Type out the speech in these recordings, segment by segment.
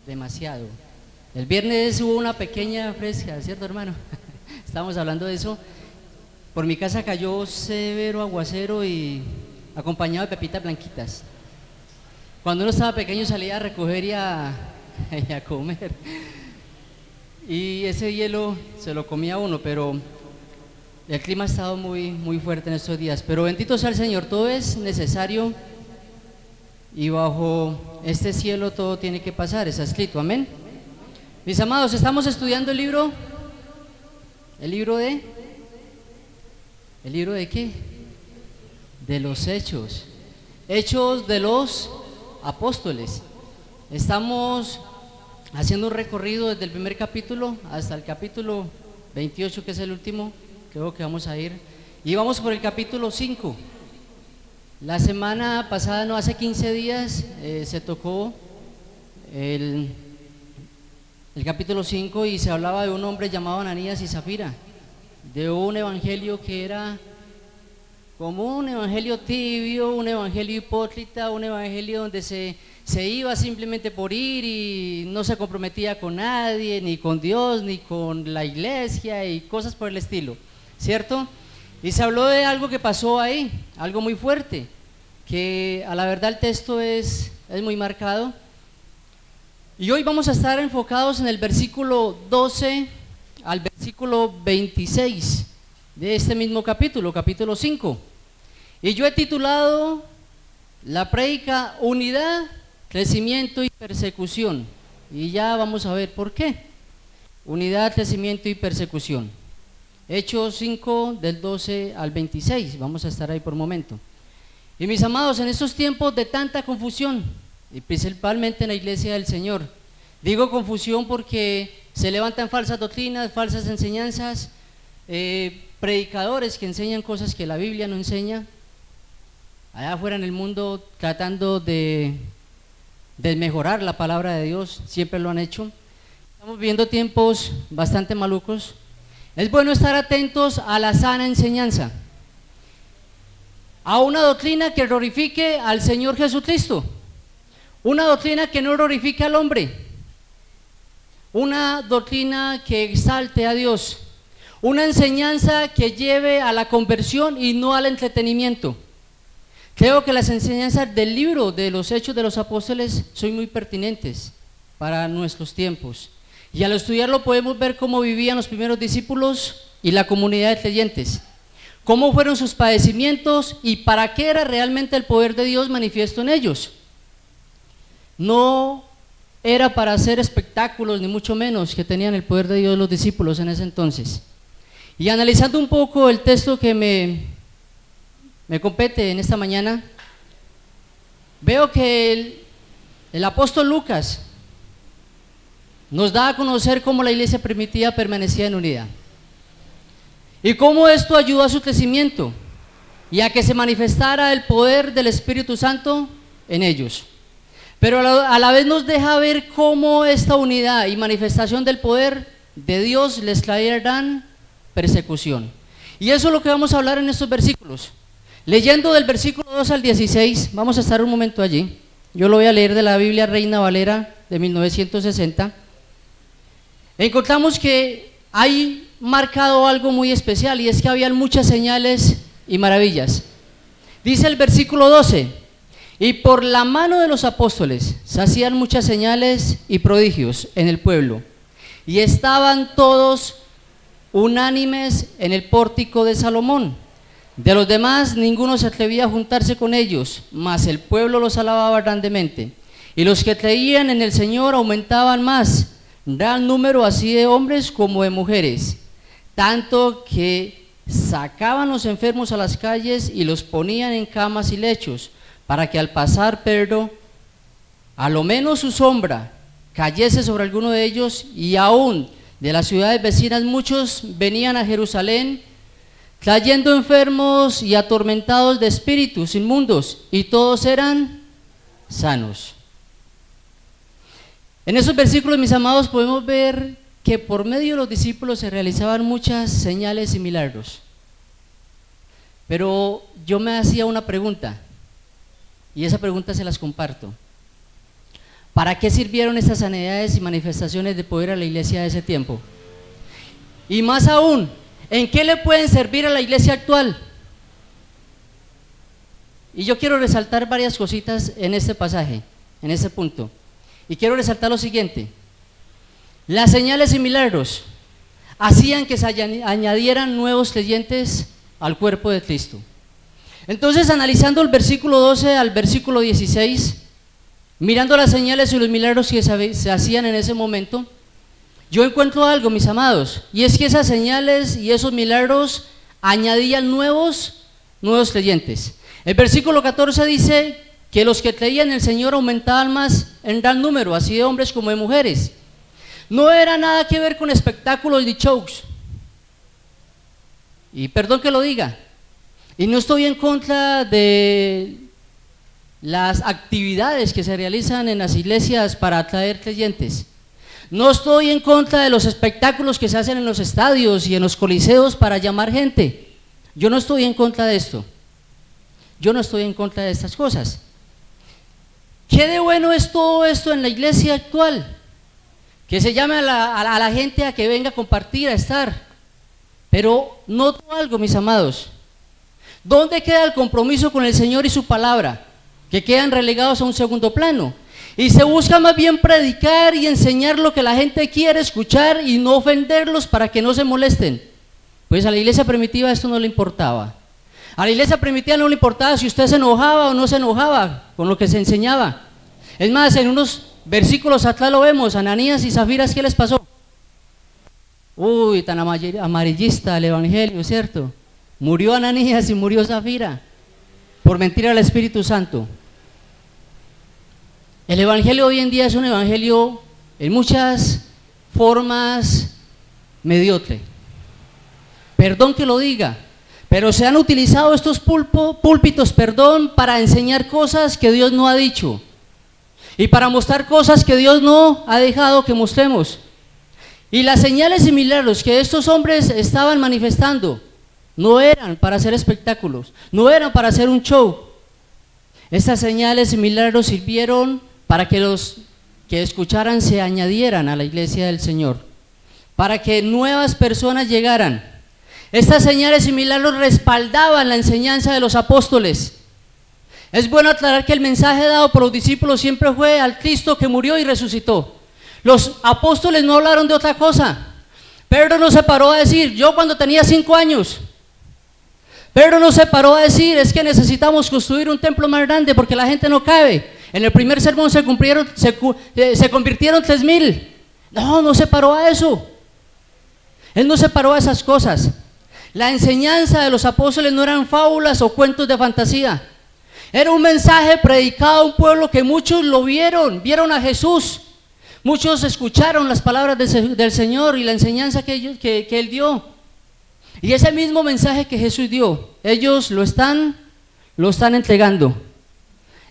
demasiado. El viernes hubo una pequeña fresca, ¿cierto, hermano? Estábamos hablando de eso. Por mi casa cayó severo aguacero y acompañado de pepitas blanquitas. Cuando uno estaba pequeño salía a recoger y a comer. Y ese hielo se lo comía uno, pero el clima ha estado muy fuerte en estos días. Pero bendito sea el Señor, todo es necesario y bajo este cielo todo tiene que pasar, está escrito, amén. Mis amados, estamos estudiando ¿el libro de qué? De los Hechos de los Apóstoles. Estamos haciendo un recorrido desde el primer capítulo hasta el capítulo 28, que es el último, creo que vamos a ir, y vamos por el capítulo 5. La semana pasada, no, hace 15 días, se tocó el capítulo 5 y se hablaba de un hombre llamado Ananías y Zafira, de un evangelio que era como un evangelio tibio, un evangelio hipócrita, un evangelio donde se iba simplemente por ir y no se comprometía con nadie, ni con Dios, ni con la iglesia y cosas por el estilo, ¿cierto? Y se habló de algo que pasó ahí, algo muy fuerte, que a la verdad el texto es muy marcado. Y hoy vamos a estar enfocados en el versículo 12 al versículo 26 de este mismo capítulo 5. Y yo he titulado la prédica Unidad, Crecimiento y Persecución. Y ya vamos a ver por qué. Unidad, crecimiento y persecución. Hechos 5 del 12 al 26, vamos a estar ahí por un momento. Y mis amados, en estos tiempos de tanta confusión, y principalmente en la iglesia del Señor, digo confusión porque se levantan falsas doctrinas, falsas enseñanzas, predicadores que enseñan cosas que la Biblia no enseña, allá afuera en el mundo tratando de mejorar la palabra de Dios, siempre lo han hecho. Estamos viviendo tiempos bastante malucos. Es bueno estar atentos a la sana enseñanza, a una doctrina que glorifique al Señor Jesucristo, una doctrina que no glorifique al hombre, una doctrina que exalte a Dios, una enseñanza que lleve a la conversión y no al entretenimiento. Creo que las enseñanzas del libro de los Hechos de los Apóstoles son muy pertinentes para nuestros tiempos. Y al estudiarlo podemos ver cómo vivían los primeros discípulos y la comunidad de creyentes, cómo fueron sus padecimientos y para qué era realmente el poder de Dios manifiesto en ellos. No era para hacer espectáculos, ni mucho menos, que tenían el poder de Dios los discípulos en ese entonces. Y analizando un poco el texto que me compete en esta mañana, veo que el apóstol Lucas nos da a conocer cómo la iglesia primitiva permanecía en unidad y cómo esto ayudó a su crecimiento y a que se manifestara el poder del Espíritu Santo en ellos. Pero a la vez nos deja ver cómo esta unidad y manifestación del poder de Dios les traerán persecución. Y eso es lo que vamos a hablar en estos versículos. Leyendo del versículo 2 al 16, vamos a estar un momento allí. Yo lo voy a leer de la Biblia Reina Valera de 1960. Encontramos que hay marcado algo muy especial y es que habían muchas señales y maravillas. Dice el versículo 12: y por la mano de los apóstoles se hacían muchas señales y prodigios en el pueblo, y estaban todos unánimes en el pórtico de Salomón. De los demás ninguno se atrevía a juntarse con ellos, mas el pueblo los alababa grandemente, y los que creían en el Señor aumentaban más, gran número así de hombres como de mujeres, tanto que sacaban los enfermos a las calles y los ponían en camas y lechos, para que al pasar Pedro, a lo menos su sombra cayese sobre alguno de ellos. Y aún de las ciudades vecinas muchos venían a Jerusalén, trayendo enfermos y atormentados de espíritus inmundos, y todos eran sanos. En esos versículos, mis amados, podemos ver que por medio de los discípulos se realizaban muchas señales y milagros. Pero yo me hacía una pregunta, y esa pregunta se las comparto. ¿Para qué sirvieron estas sanidades y manifestaciones de poder a la iglesia de ese tiempo? Y más aún, ¿en qué le pueden servir a la iglesia actual? Y yo quiero resaltar varias cositas en este pasaje, en este punto. Y quiero resaltar lo siguiente: las señales y milagros hacían que se añadieran nuevos creyentes al cuerpo de Cristo. Entonces, analizando el versículo 12 al versículo 16, mirando las señales y los milagros que se hacían en ese momento, yo encuentro algo, mis amados, y es que esas señales y esos milagros añadían nuevos creyentes. El versículo 14 dice que los que creían en el Señor aumentaban más en gran número, así de hombres como de mujeres. No era nada que ver con espectáculos y shows. Y perdón que lo diga, y no estoy en contra de las actividades que se realizan en las iglesias para atraer creyentes. No estoy en contra de los espectáculos que se hacen en los estadios y en los coliseos para llamar gente. Yo no estoy en contra de esto. Yo no estoy en contra de estas cosas. ¿Qué de bueno es todo esto en la iglesia actual? Que se llame a la gente a que venga a compartir, a estar. Pero noto algo, mis amados. ¿Dónde queda el compromiso con el Señor y su palabra? Que quedan relegados a un segundo plano. Y se busca más bien predicar y enseñar lo que la gente quiere escuchar y no ofenderlos para que no se molesten. Pues a la iglesia primitiva esto no le importaba. A la iglesia primitiva no le importaba si usted se enojaba o no se enojaba con lo que se enseñaba. Es más, en unos versículos atrás lo vemos, Ananías y Zafira, ¿qué les pasó? Uy, tan amarillista el evangelio, ¿cierto? Murió Ananías y murió Zafira por mentir al Espíritu Santo. El evangelio hoy en día es un evangelio en muchas formas mediocre. Perdón que lo diga, pero se han utilizado estos púlpitos, para enseñar cosas que Dios no ha dicho y para mostrar cosas que Dios no ha dejado que mostremos. Y las señales y milagros que estos hombres estaban manifestando no eran para hacer espectáculos, no eran para hacer un show. Estas señales y milagros sirvieron para que los que escucharan se añadieran a la iglesia del Señor, para que nuevas personas llegaran. Estas señales y milagros respaldaban la enseñanza de los apóstoles. Es bueno aclarar que el mensaje dado por los discípulos siempre fue al Cristo que murió y resucitó. Los apóstoles no hablaron de otra cosa. Pedro no se paró a decir, yo cuando tenía 5 años. Pedro no se paró a decir, es que necesitamos construir un templo más grande porque la gente no cabe. En el primer sermón se convirtieron 3,000. No se paró a eso. Él no se paró a esas cosas. La enseñanza de los apóstoles no eran fábulas o cuentos de fantasía. Era un mensaje predicado a un pueblo que muchos lo vieron a Jesús. Muchos escucharon las palabras del Señor y la enseñanza que Él dio. Y ese mismo mensaje que Jesús dio, ellos lo están entregando.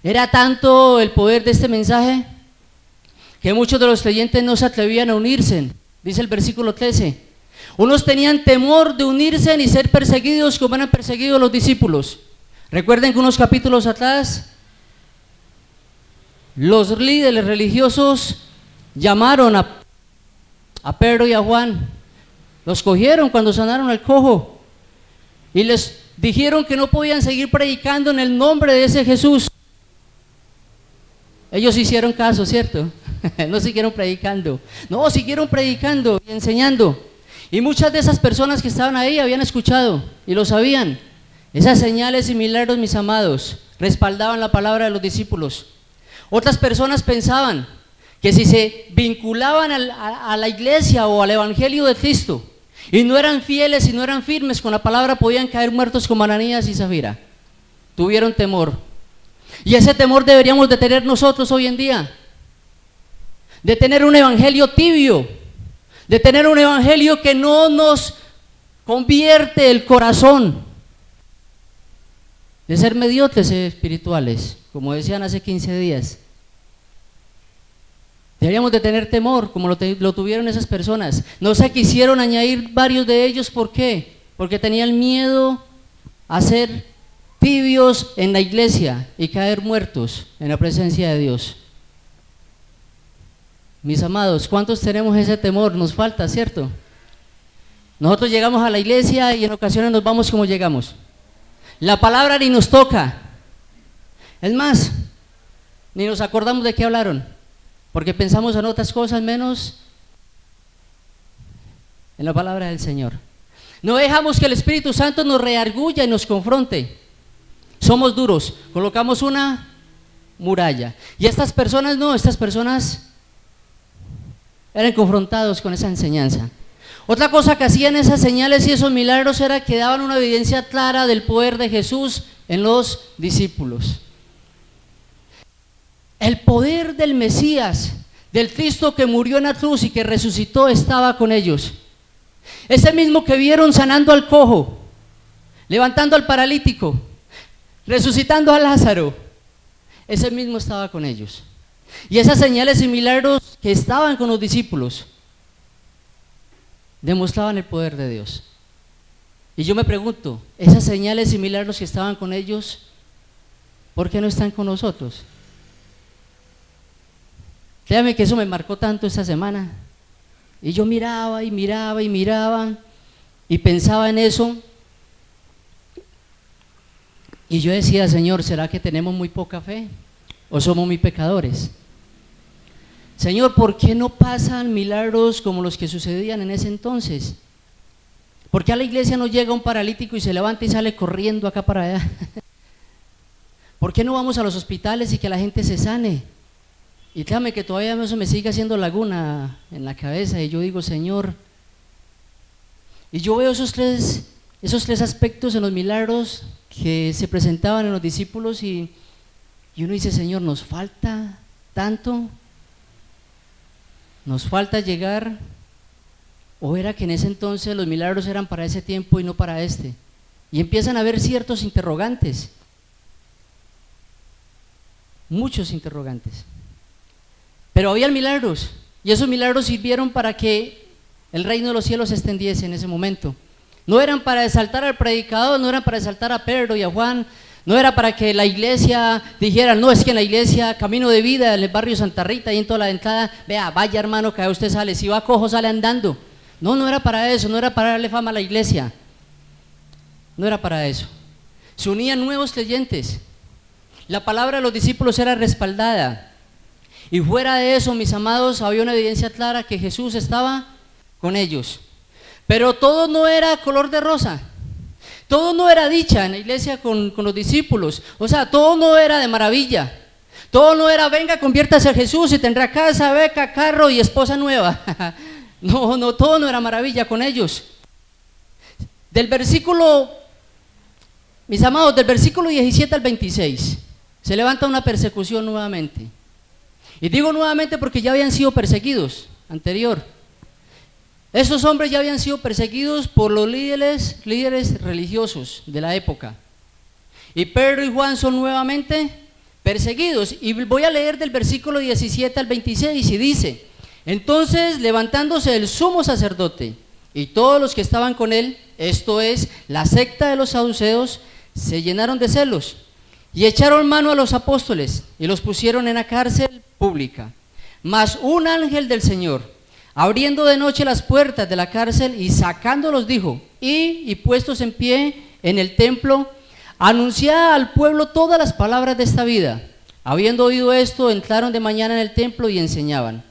Era tanto el poder de este mensaje que muchos de los creyentes no se atrevían a unirse. Dice el versículo 13. Unos tenían temor de unirse y ser perseguidos como eran perseguidos los discípulos. Recuerden que unos capítulos atrás los líderes religiosos llamaron a Pedro y a Juan. Los cogieron cuando sanaron al cojo y les dijeron que no podían seguir predicando en el nombre de ese Jesús. Ellos hicieron caso, ¿cierto? No siguieron predicando. No, siguieron predicando y enseñando. Y muchas de esas personas que estaban ahí habían escuchado y lo sabían. Esas señales y milagros, mis amados, respaldaban la palabra de los discípulos. Otras personas pensaban que si se vinculaban a la iglesia o al evangelio de Cristo y no eran fieles y no eran firmes con la palabra, podían caer muertos como Ananías y Zafira. Tuvieron temor. Y ese temor deberíamos de tener nosotros hoy en día. De tener un evangelio tibio, de tener un evangelio que no nos convierte el corazón, de ser mediocres espirituales, como decían hace 15 días. Deberíamos de tener temor, como lo tuvieron esas personas. No se quisieron añadir varios de ellos, ¿por qué? Porque tenían miedo a ser tibios en la iglesia y caer muertos en la presencia de Dios. Mis amados, ¿cuántos tenemos ese temor? Nos falta, ¿cierto? Nosotros llegamos a la iglesia y en ocasiones nos vamos como llegamos. La palabra ni nos toca. Es más, ni nos acordamos de qué hablaron, porque pensamos en otras cosas menos en la palabra del Señor. No dejamos que el Espíritu Santo nos reargulla y nos confronte. Somos duros, colocamos una muralla. Y estas personas no, estas personas eran confrontados con esa enseñanza. Otra cosa que hacían esas señales y esos milagros era que daban una evidencia clara del poder de Jesús en los discípulos. El poder del Mesías, del Cristo que murió en la cruz y que resucitó, estaba con ellos. Ese mismo que vieron sanando al cojo, levantando al paralítico, resucitando a Lázaro, ese mismo estaba con ellos. Y esas señales y milagros que estaban con los discípulos demostraban el poder de Dios. Y yo me pregunto, esas señales y milagros que estaban con ellos, ¿por qué no están con nosotros? Créame que eso me marcó tanto esta semana. Y yo miraba y miraba y miraba y pensaba en eso. Y yo decía, Señor, ¿será que tenemos muy poca fe? ¿O somos muy pecadores? Señor, ¿por qué no pasan milagros como los que sucedían en ese entonces? ¿Por qué a la iglesia no llega un paralítico y se levanta y sale corriendo acá para allá? ¿Por qué no vamos a los hospitales y que la gente se sane? Y créame que todavía eso me sigue haciendo laguna en la cabeza y yo digo, Señor, y yo veo esos tres aspectos en los milagros que se presentaban en los discípulos y uno dice, Señor, nos falta tanto, nos falta llegar, o era que en ese entonces los milagros eran para ese tiempo y no para este, y empiezan a haber ciertos interrogantes, muchos interrogantes. Pero había milagros, y esos milagros sirvieron para que el reino de los cielos se extendiese en ese momento. No eran para exaltar al predicador, no eran para exaltar a Pedro y a Juan, no era para que la iglesia dijera, no, es que en la iglesia Camino de Vida, en el barrio Santa Rita, ahí en toda la entrada, vea, vaya hermano, que usted sale, si va cojo sale andando. No, no era para eso, no era para darle fama a la iglesia, no era para eso. Se unían nuevos creyentes, la palabra de los discípulos era respaldada. Y fuera de eso, mis amados, había una evidencia clara que Jesús estaba con ellos. Pero todo no era color de rosa, todo no era dicha en la iglesia con los discípulos, o sea, todo no era de maravilla, todo no era venga, conviértase a Jesús y tendrá casa, beca, carro y esposa nueva. No, todo no era maravilla con ellos. Del versículo, mis amados, del versículo 17 al 26, se levanta una persecución nuevamente. Y digo nuevamente porque ya habían sido perseguidos anterior. Estos hombres ya habían sido perseguidos por los líderes religiosos de la época. Y Pedro y Juan son nuevamente perseguidos. Y voy a leer del versículo 17 al 26 y dice, entonces levantándose el sumo sacerdote y todos los que estaban con él, esto es, la secta de los saduceos, se llenaron de celos y echaron mano a los apóstoles y los pusieron en la cárcel pública. Mas un ángel del Señor, abriendo de noche las puertas de la cárcel y sacándolos, dijo, y puestos en pie en el templo, anunciad al pueblo todas las palabras de esta vida. Habiendo oído esto, entraron de mañana en el templo y enseñaban.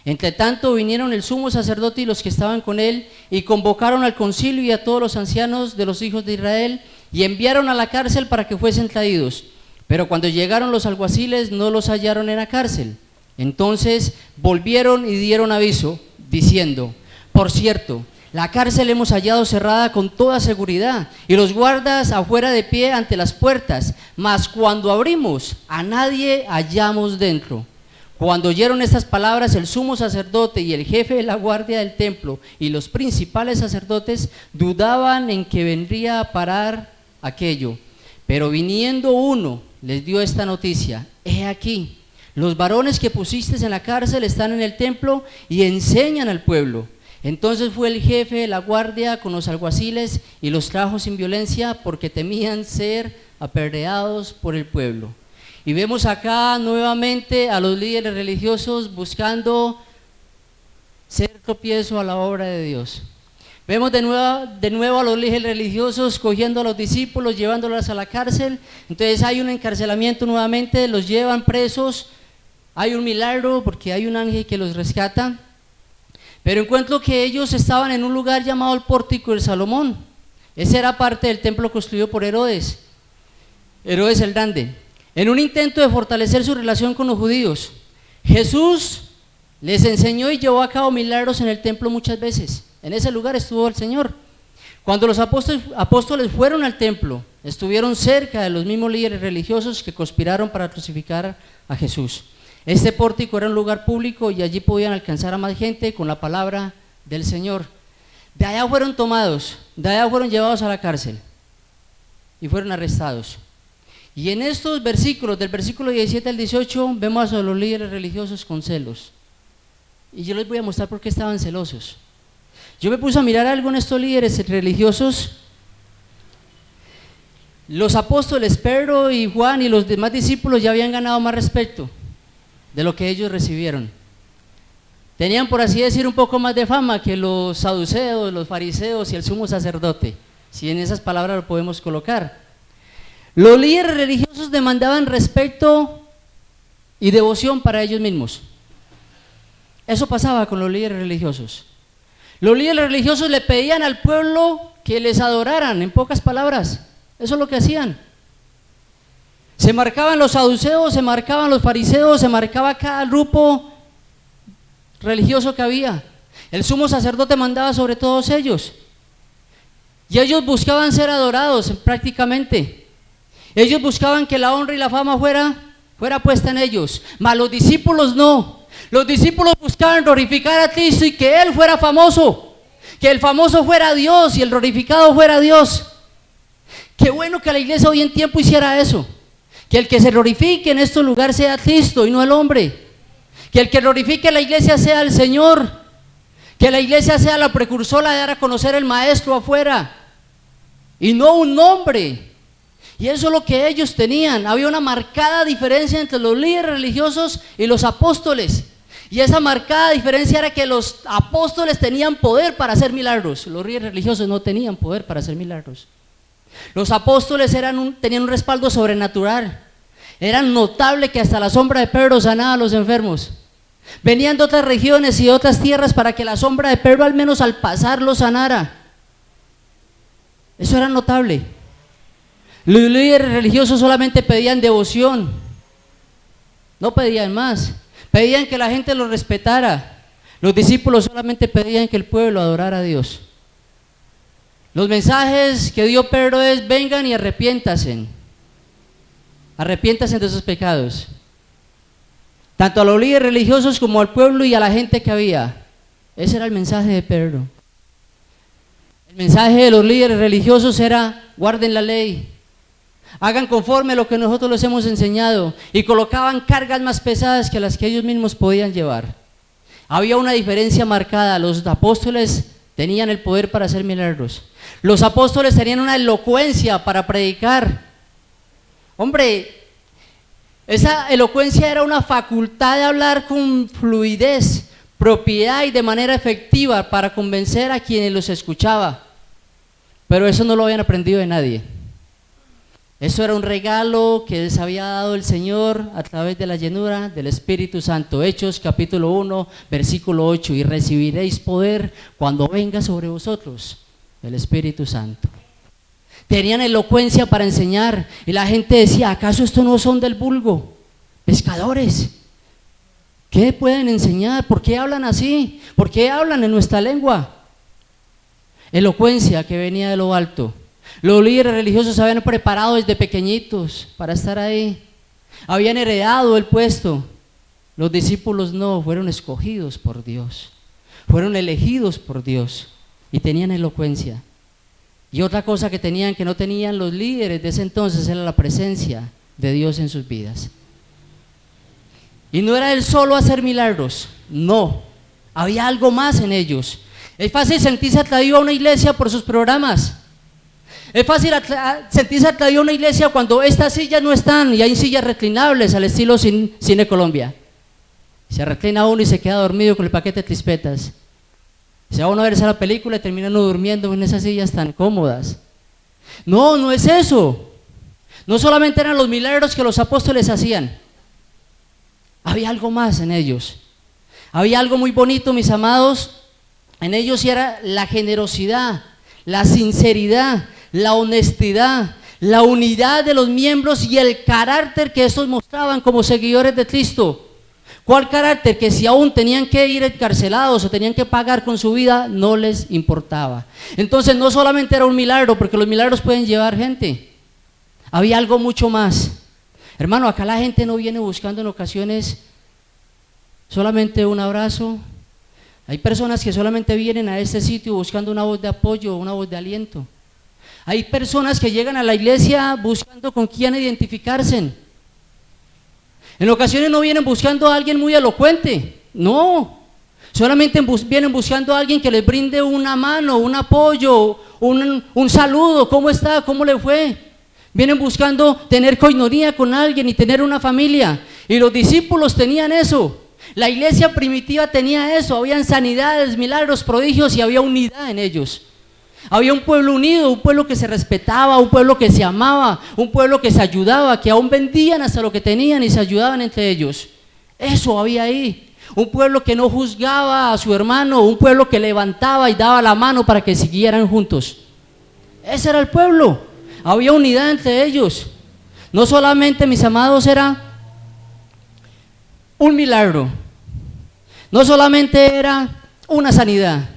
Entre tanto vinieron el sumo sacerdote y los que estaban con él, y convocaron al concilio y a todos los ancianos de los hijos de Israel, y enviaron a la cárcel para que fuesen traídos. Pero cuando llegaron los alguaciles no los hallaron en la cárcel. Entonces volvieron y dieron aviso, diciendo, por cierto, la cárcel hemos hallado cerrada con toda seguridad, y los guardas afuera de pie ante las puertas, mas cuando abrimos, a nadie hallamos dentro. Cuando oyeron estas palabras, el sumo sacerdote y el jefe de la guardia del templo y los principales sacerdotes dudaban en que vendría a parar aquello. Pero viniendo uno, les dio esta noticia, he aquí, los varones que pusisteis en la cárcel están en el templo y enseñan al pueblo. Entonces fue el jefe de la guardia con los alguaciles y los trajo sin violencia porque temían ser apedreados por el pueblo. Y vemos acá nuevamente a los líderes religiosos buscando tropiezo a la obra de Dios. Vemos de nuevo a los líderes religiosos cogiendo a los discípulos, llevándolos a la cárcel. Entonces hay un encarcelamiento nuevamente, los llevan presos. Hay un milagro porque hay un ángel que los rescata. Pero encuentro que ellos estaban en un lugar llamado el Pórtico de Salomón. Ese era parte del templo construido por Herodes el Grande. En un intento de fortalecer su relación con los judíos, Jesús les enseñó y llevó a cabo milagros en el templo muchas veces. En ese lugar estuvo el Señor. Cuando los apóstoles fueron al templo, estuvieron cerca de los mismos líderes religiosos que conspiraron para crucificar a Jesús. Este pórtico era un lugar público y allí podían alcanzar a más gente con la palabra del Señor. De allá fueron tomados, de allá fueron llevados a la cárcel y fueron arrestados. Y en estos versículos, del versículo 17 al 18, vemos a los líderes religiosos con celos. Y yo les voy a mostrar por qué estaban celosos. Yo me puse a mirar algo en estos líderes religiosos. Los apóstoles Pedro y Juan y los demás discípulos ya habían ganado más respeto de lo que ellos recibieron. Tenían, por así decir, un poco más de fama que los saduceos, los fariseos y el sumo sacerdote, si en esas palabras lo podemos colocar. Los líderes religiosos demandaban respeto y devoción para ellos mismos. Eso pasaba con los líderes religiosos. Los líderes religiosos le pedían al pueblo que les adoraran, en pocas palabras. Eso es lo que hacían. Se marcaban los saduceos, se marcaban los fariseos, se marcaba cada grupo religioso que había. El sumo sacerdote mandaba sobre todos ellos. Y ellos buscaban ser adorados prácticamente. Ellos buscaban que la honra y la fama fuera puesta en ellos. Mas los discípulos no. Los discípulos buscaban glorificar a Cristo y que Él fuera famoso. Que el famoso fuera Dios y el glorificado fuera Dios. Qué bueno que la iglesia hoy en tiempo hiciera eso. Que el que se glorifique en este lugar sea Cristo y no el hombre. Que el que glorifique la iglesia sea el Señor. Que la iglesia sea la precursora de dar a conocer el maestro afuera. Y no un hombre. Y eso es lo que ellos tenían. Había una marcada diferencia entre los líderes religiosos y los apóstoles. Y esa marcada diferencia era que los apóstoles tenían poder para hacer milagros. Los líderes religiosos no tenían poder para hacer milagros. Los apóstoles tenían un respaldo sobrenatural. Era notable que hasta la sombra de Pedro sanaba a los enfermos. Venían de otras regiones y de otras tierras para que la sombra de Pedro al menos al pasar los sanara. Eso era notable. Los líderes religiosos solamente pedían devoción. No pedían más. Pedían que la gente los respetara. Los discípulos solamente pedían que el pueblo adorara a Dios. Los mensajes que dio Pedro es: vengan y arrepiéntanse. Arrepiéntanse de sus pecados. Tanto a los líderes religiosos como al pueblo y a la gente que había. Ese era el mensaje de Pedro. El mensaje de los líderes religiosos era: guarden la ley, hagan conforme a lo que nosotros les hemos enseñado, y colocaban cargas más pesadas que las que ellos mismos podían llevar. Había una diferencia marcada. Los apóstoles tenían el poder para hacer milagros. Los apóstoles tenían una elocuencia para predicar. Hombre, esa elocuencia era una facultad de hablar con fluidez, propiedad y de manera efectiva para convencer a quienes los escuchaba. Pero eso no lo habían aprendido de nadie. Eso era un regalo que les había dado el Señor a través de la llenura del Espíritu Santo. Hechos capítulo 1, versículo 8: y recibiréis poder cuando venga sobre vosotros el Espíritu Santo. Tenían elocuencia para enseñar y la gente decía: ¿acaso estos no son del vulgo? Pescadores. ¿Qué pueden enseñar? ¿Por qué hablan así? ¿Por qué hablan en nuestra lengua? Elocuencia que venía de lo alto. Los líderes religiosos se habían preparado desde pequeñitos para estar ahí. Habían heredado el puesto. Los discípulos no, fueron escogidos por Dios. Fueron elegidos por Dios y tenían elocuencia. Y otra cosa que tenían que no tenían los líderes de ese entonces era la presencia de Dios en sus vidas. Y no era el solo hacer milagros, no, había algo más en ellos. Es fácil sentirse atraído a una iglesia por sus programas. Es fácil sentirse atraído a una iglesia cuando estas sillas no están y hay sillas reclinables al estilo Cine Colombia. Se reclina uno y se queda dormido con el paquete de crispetas. Se va uno a verse la película y termina uno durmiendo en esas sillas tan cómodas. No, no es eso. No solamente eran los milagros que los apóstoles hacían. Había algo más en ellos. Había algo muy bonito, mis amados, en ellos, y era la generosidad, la sinceridad, la honestidad, la unidad de los miembros y el carácter que estos mostraban como seguidores de Cristo. ¿Cuál carácter? Que si aún tenían que ir encarcelados o tenían que pagar con su vida, no les importaba. Entonces no solamente era un milagro, porque los milagros pueden llevar gente. Había algo mucho más. Hermano, acá la gente no viene buscando en ocasiones solamente un abrazo. Hay personas que solamente vienen a este sitio buscando una voz de apoyo, una voz de aliento. Hay personas que llegan a la iglesia buscando con quién identificarse. En ocasiones no vienen buscando a alguien muy elocuente, no. Solamente vienen buscando a alguien que les brinde una mano, un apoyo, un saludo. ¿Cómo está? ¿Cómo le fue? Vienen buscando tener coinonía con alguien y tener una familia. Y los discípulos tenían eso. La iglesia primitiva tenía eso. Habían sanidades, milagros, prodigios y había unidad en ellos. Había un pueblo unido, un pueblo que se respetaba, un pueblo que se amaba, un pueblo que se ayudaba, que aún vendían hasta lo que tenían y se ayudaban entre ellos. Eso había ahí. Un pueblo que no juzgaba a su hermano, un pueblo que levantaba y daba la mano para que siguieran juntos. Ese era el pueblo. Había unidad entre ellos. No solamente, mis amados, era un milagro. No solamente era una sanidad.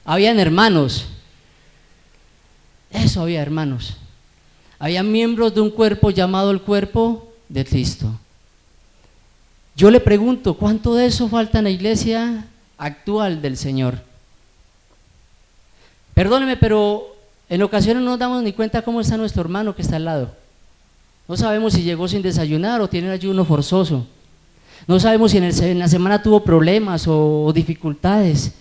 Habían hermanos. Eso había hermanos. Había miembros de un cuerpo llamado el cuerpo de Cristo. Yo le pregunto, ¿cuánto de eso falta en la iglesia actual del Señor? Perdóneme, pero en ocasiones no nos damos ni cuenta cómo está nuestro hermano que está al lado. No sabemos si llegó sin desayunar o tiene ayuno forzoso. No sabemos si en la semana tuvo problemas o dificultades.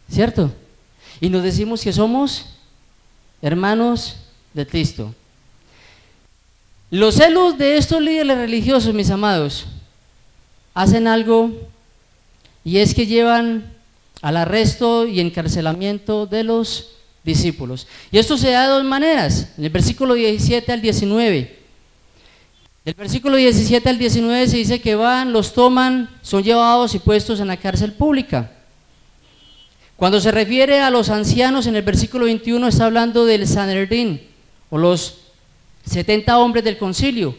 ¿Cierto? Y nos decimos que somos hermanos de Cristo. Los celos de estos líderes religiosos, mis amados, hacen algo, y es que llevan al arresto y encarcelamiento de los discípulos. Y esto se da de dos maneras, en el versículo 17 al 19. Del versículo 17 al 19 se dice que van, los toman, son llevados y puestos en la cárcel pública. Cuando se refiere a los ancianos en el versículo 21 está hablando del Sanedrín o los 70 hombres del concilio,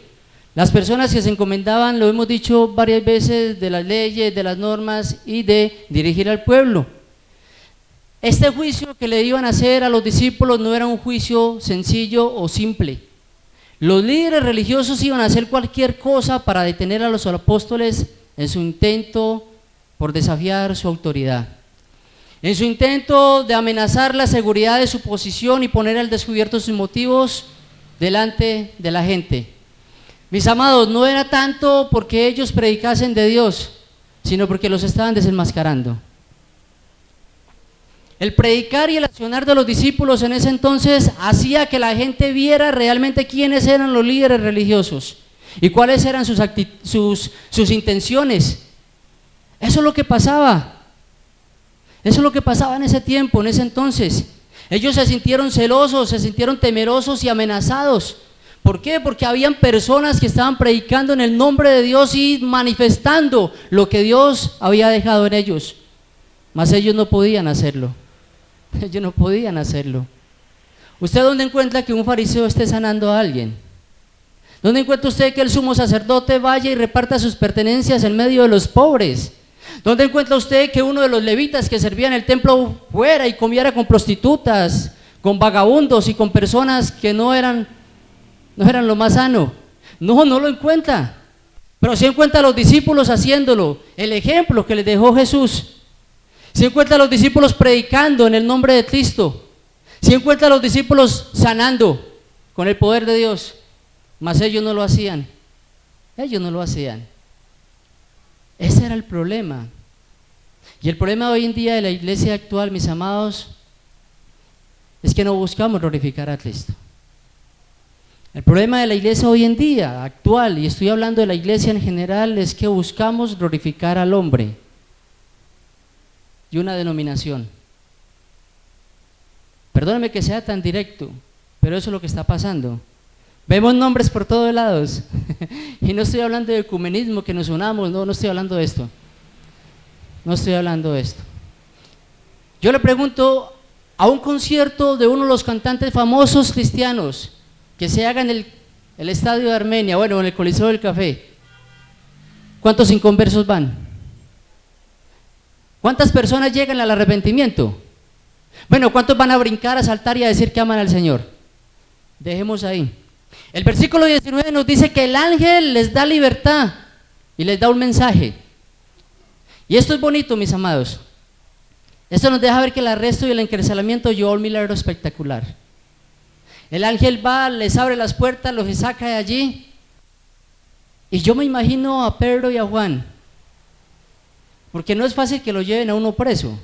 las personas que se encomendaban, lo hemos dicho varias veces, de las leyes, de las normas y de dirigir al pueblo. Este juicio que le iban a hacer a los discípulos no era un juicio sencillo o simple. Los líderes religiosos iban a hacer cualquier cosa para detener a los apóstoles en su intento por desafiar su autoridad. En su intento de amenazar la seguridad de su posición y poner al descubierto sus motivos delante de la gente. Mis amados, no era tanto porque ellos predicasen de Dios, sino porque los estaban desenmascarando. El predicar y el accionar de los discípulos en ese entonces hacía que la gente viera realmente quiénes eran los líderes religiosos y cuáles eran sus intenciones. Eso es lo que pasaba. Eso es lo que pasaba en ese tiempo, en ese entonces. Ellos se sintieron celosos, se sintieron temerosos y amenazados. ¿Por qué? Porque habían personas que estaban predicando en el nombre de Dios y manifestando lo que Dios había dejado en ellos. Mas ellos no podían hacerlo. Ellos no podían hacerlo. ¿Usted dónde encuentra que un fariseo esté sanando a alguien? ¿Dónde encuentra usted que el sumo sacerdote vaya y reparta sus pertenencias en medio de los pobres? ¿Dónde encuentra usted que uno de los levitas que servía en el templo fuera y comiera con prostitutas, con vagabundos y con personas que no eran lo más sano? No lo encuentra. Pero sí encuentra a los discípulos haciéndolo, el ejemplo que les dejó Jesús. Sí encuentra a los discípulos predicando en el nombre de Cristo. Sí encuentra a los discípulos sanando con el poder de Dios. Mas ellos no lo hacían. Ellos no lo hacían. Ese era el problema. Y el problema hoy en día de la iglesia actual, mis amados, es que no buscamos glorificar a Cristo. El problema de la iglesia hoy en día, actual, y estoy hablando de la iglesia en general, es que buscamos glorificar al hombre. y una denominación. Perdóneme que sea tan directo, pero eso es lo que está pasando. Vemos nombres por todos lados y no estoy hablando de ecumenismo, que nos unamos, no estoy hablando de esto. No estoy hablando de esto. Yo le pregunto a un concierto de uno de los cantantes famosos cristianos que se haga en el estadio de Armenia, bueno, en el Coliseo del Café, ¿cuántos inconversos van? ¿Cuántas personas llegan al arrepentimiento? Bueno, ¿cuántos van a brincar, a saltar y a decir que aman al Señor? Dejemos ahí. El versículo 19 nos dice que el ángel les da libertad y les da un mensaje. Y esto es bonito, mis amados. Esto nos deja ver que el arresto y el encarcelamiento llevó un milagro espectacular. El ángel va, les abre las puertas, los saca de allí. Y yo me imagino a Pedro y a Juan, porque no es fácil que lo lleven a uno preso.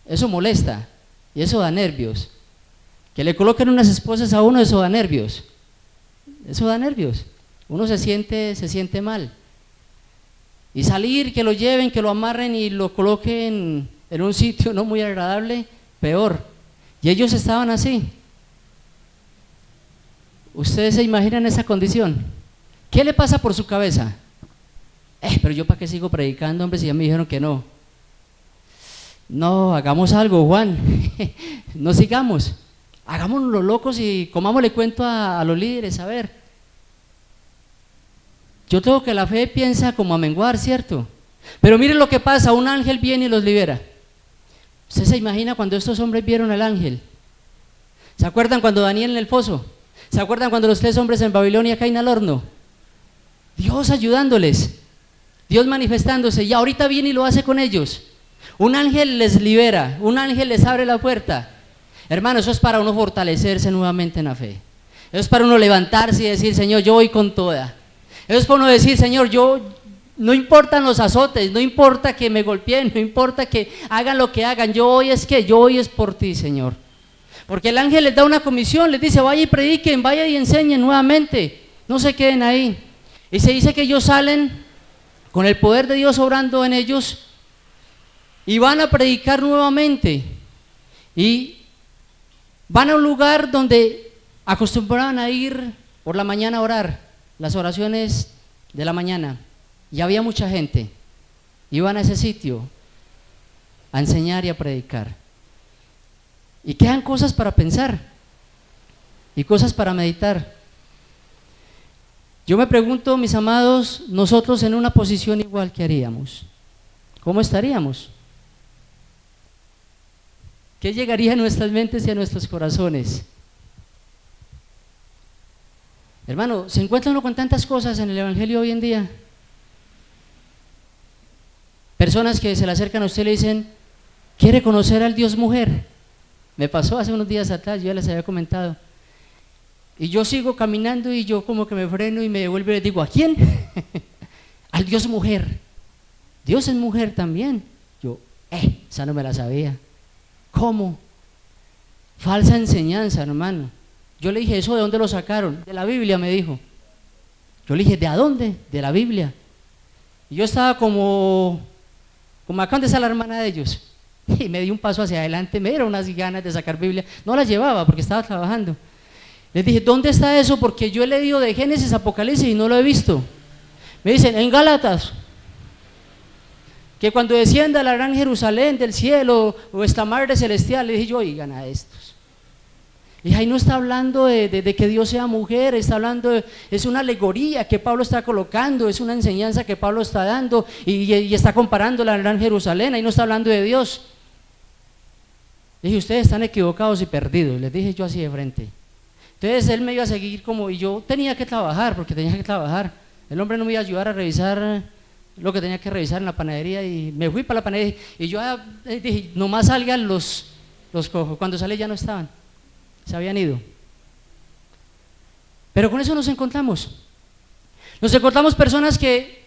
Eso molesta y eso da nervios. Que le coloquen unas esposas a uno, eso da nervios. Eso da nervios. Uno se siente mal. Y salir, que lo lleven, que lo amarren y lo coloquen en un sitio no muy agradable, peor. Y ellos estaban así. ¿Ustedes se imaginan esa condición? ¿Qué le pasa por su cabeza? Pero yo para qué sigo predicando, hombre, si ya me dijeron que no. No, hagamos algo, Juan. No sigamos. Hagámonos los locos y comámosle cuento a los líderes, a ver. Yo tengo que la fe piensa como a menguar, ¿cierto? Pero miren lo que pasa, un ángel viene y los libera. ¿Usted se imagina cuando estos hombres vieron al ángel? ¿Se acuerdan cuando Daniel en el foso? ¿Se acuerdan cuando los 3 hombres en Babilonia caen al horno? Dios ayudándoles, Dios manifestándose, y ahorita viene y lo hace con ellos. Un ángel les libera, un ángel les abre la puerta. Hermano, eso es para uno fortalecerse nuevamente en la fe. Eso es para uno levantarse y decir, Señor, yo voy con toda. Eso es para uno decir, Señor, no importan los azotes, no importa que me golpeen, no importa que hagan lo que hagan, yo voy es por ti, Señor. Porque el ángel les da una comisión, les dice, vaya y prediquen, vaya y enseñen nuevamente, no se queden ahí. Y se dice que ellos salen con el poder de Dios obrando en ellos y van a predicar nuevamente. Y van a un lugar donde acostumbraban a ir por la mañana a orar, las oraciones de la mañana, y había mucha gente. Iban a ese sitio a enseñar y a predicar. Y quedan cosas para pensar y cosas para meditar. Yo me pregunto, mis amados, nosotros en una posición igual, ¿qué haríamos? ¿Cómo estaríamos? ¿Qué llegaría a nuestras mentes y a nuestros corazones? Hermano, ¿se encuentra uno con tantas cosas en el Evangelio hoy en día? Personas que se le acercan a usted y le dicen, ¿quiere conocer al Dios mujer? Me pasó hace unos días atrás, yo ya les había comentado. Y yo sigo caminando y yo como que me freno y me devuelvo y les digo, ¿a quién? Al Dios mujer. Dios es mujer también. Yo, esa no me la sabía. ¿Cómo? Falsa enseñanza, hermano. Yo le dije, ¿eso de dónde lo sacaron? De la Biblia, me dijo. Yo le dije, ¿de a dónde? De la Biblia. Y yo estaba como acá donde está la hermana de ellos. Y me di un paso hacia adelante, me dieron unas ganas de sacar Biblia. No la llevaba porque estaba trabajando. Les dije, ¿dónde está eso? Porque yo he leído de Génesis, Apocalipsis y no lo he visto. Me dicen, en Gálatas, que cuando descienda la gran Jerusalén del cielo o esta madre celestial, le dije yo, oigan a estos. Y ahí no está hablando de que Dios sea mujer, está hablando, es una alegoría que Pablo está colocando, es una enseñanza que Pablo está dando y está comparando la gran Jerusalén, ahí no está hablando de Dios. Dije, ustedes están equivocados y perdidos, les dije yo así de frente. Entonces él me iba a seguir y yo tenía que trabajar, porque tenía que trabajar. El hombre no me iba a ayudar a revisar lo que tenía que revisar en la panadería y me fui para la panadería y yo dije, nomás salgan los cojos. Cuando salí ya no estaban, se habían ido. Pero con eso nos encontramos personas que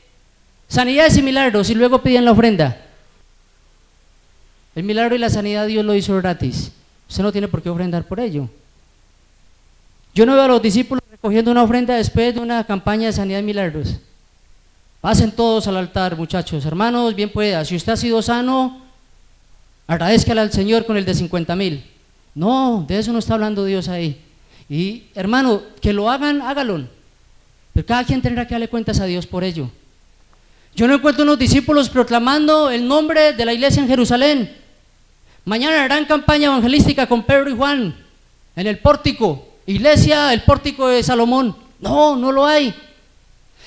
sanidades y milagros y luego piden la ofrenda. El milagro y la sanidad Dios lo hizo gratis, usted no tiene por qué ofrendar por ello. Yo no veo a los discípulos recogiendo una ofrenda después de una campaña de sanidad y milagros. Pasen todos al altar, muchachos, hermanos, bien pueda. Si usted ha sido sano, agradézcale al Señor con el de 50,000. No, de eso no está hablando Dios ahí. Y hermano, que lo hagan, hágalo, pero cada quien tendrá que darle cuentas a Dios por ello. Yo no encuentro unos discípulos proclamando el nombre de la iglesia en Jerusalén. Mañana harán campaña evangelística con Pedro y Juan en el pórtico, iglesia, el pórtico de Salomón. No, no lo hay.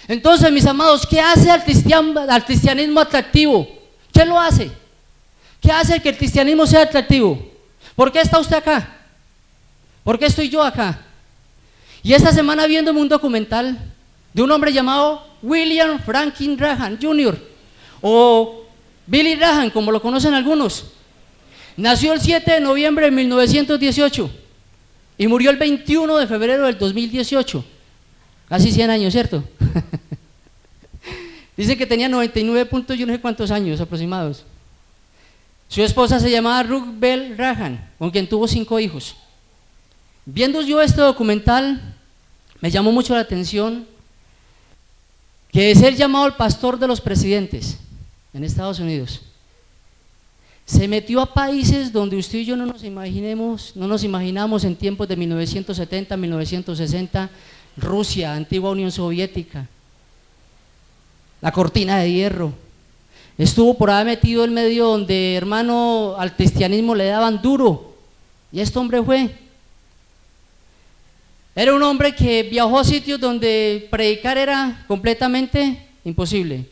Entonces, mis amados, ¿qué hace al cristianismo atractivo? ¿Qué lo hace? ¿Qué hace que el cristianismo sea atractivo? ¿Por qué está usted acá? ¿Por qué estoy yo acá? Y esta semana viéndome un documental de un hombre llamado William Franklin Graham Jr. o Billy Graham, como lo conocen algunos. Nació el 7 de noviembre de 1918 y murió el 21 de febrero del 2018. Casi 100 años, ¿cierto? Dice que tenía 99 puntos, yo no sé cuántos años aproximados. Su esposa se llamaba Ruth Bell Graham, con quien tuvo 5 hijos. Viendo yo este documental, me llamó mucho la atención que de ser llamado el pastor de los presidentes en Estados Unidos, se metió a países donde usted y yo no nos imaginamos en tiempos de 1970, 1960, Rusia, antigua Unión Soviética, la cortina de hierro. Estuvo por ahí metido en medio donde, hermano, al cristianismo le daban duro, y este hombre era un hombre que viajó a sitios donde predicar era completamente imposible.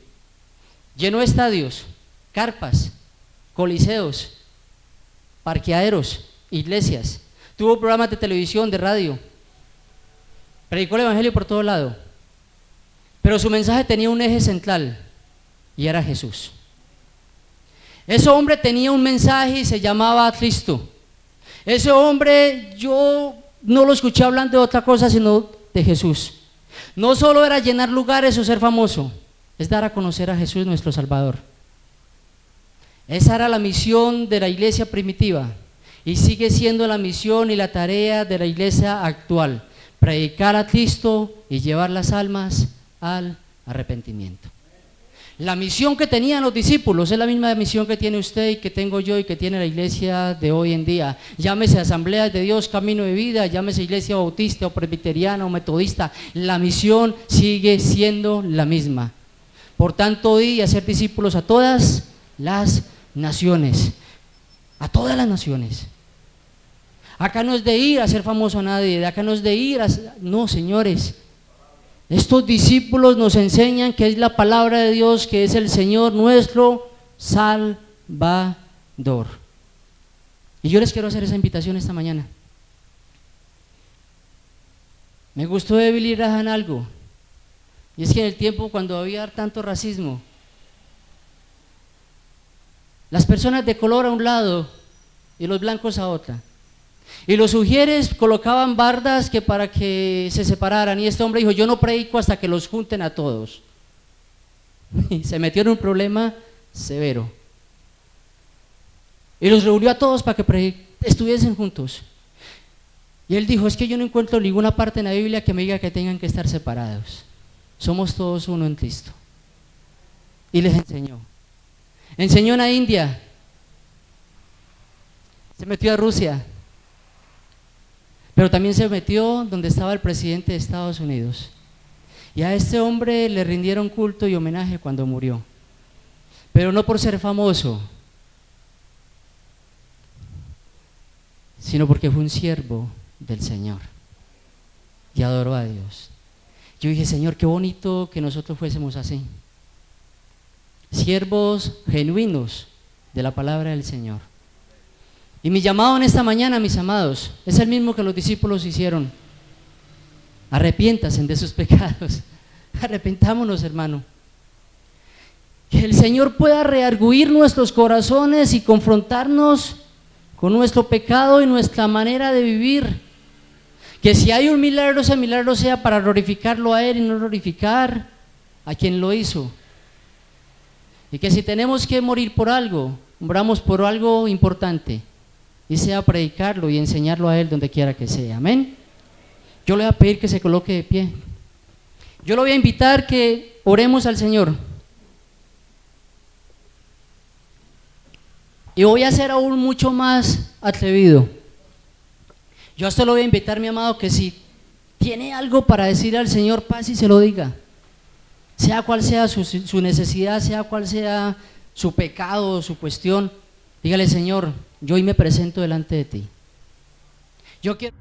Llenó estadios, carpas, coliseos, parqueaderos, iglesias. Tuvo programas de televisión, de radio. Predicó el evangelio por todo lado. Pero su mensaje tenía un eje central y era Jesús. Ese hombre tenía un mensaje y se llamaba Cristo. Ese hombre, yo no lo escuché hablando de otra cosa sino de Jesús. No solo era llenar lugares o ser famoso, es dar a conocer a Jesús nuestro Salvador. Esa era la misión de la iglesia primitiva y sigue siendo la misión y la tarea de la iglesia actual: predicar a Cristo y llevar las almas al arrepentimiento. La misión que tenían los discípulos es la misma misión que tiene usted y que tengo yo y que tiene la iglesia de hoy en día. Llámese Asamblea de Dios, Camino de Vida, llámese Iglesia Bautista o Presbiteriana o Metodista, la misión sigue siendo la misma. Por tanto, ir y hacer discípulos a todas las naciones, a todas las naciones. Acá no es de ir a ser famoso a nadie, de acá no es de ir a... No, señores. Estos discípulos nos enseñan que es la palabra de Dios, que es el Señor nuestro Salvador. Y yo les quiero hacer esa invitación esta mañana. Me gustó de Billy Graham algo, y es que en el tiempo cuando había tanto racismo, las personas de color a un lado y los blancos a otra. Y los sugieres colocaban bardas que para que se separaran, y este hombre dijo: yo no predico hasta que los junten a todos. Y se metió en un problema severo. Y los reunió a todos para que estuviesen juntos. Y él dijo: es que yo no encuentro ninguna parte en la Biblia que me diga que tengan que estar separados. Somos todos uno en Cristo. Y les enseñó. Enseñó en la India. Se metió a Rusia. Pero también se metió donde estaba el presidente de Estados Unidos. Y a este hombre le rindieron culto y homenaje cuando murió. Pero no por ser famoso, sino porque fue un siervo del Señor y adoró a Dios. Yo dije: Señor, qué bonito que nosotros fuésemos así, siervos genuinos de la palabra del Señor. Y mi llamado en esta mañana, mis amados, es el mismo que los discípulos hicieron: arrepiéntanse de sus pecados. Arrepentámonos, hermano. Que el Señor pueda reargüir nuestros corazones y confrontarnos con nuestro pecado y nuestra manera de vivir. Que si hay un milagro, ese milagro sea para glorificarlo a Él y no glorificar a quien lo hizo. Y que si tenemos que morir por algo, moramos por algo importante, y sea predicarlo y enseñarlo a Él donde quiera que sea. Amén. Yo le voy a pedir que se coloque de pie. Yo lo voy a invitar que oremos al Señor. Y voy a ser aún mucho más atrevido. Yo a usted lo voy a invitar, mi amado, que si tiene algo para decir al Señor, pase y se lo diga. Sea cual sea su necesidad, sea cual sea su pecado, su cuestión, dígale: Señor, yo hoy me presento delante de ti. Yo quiero...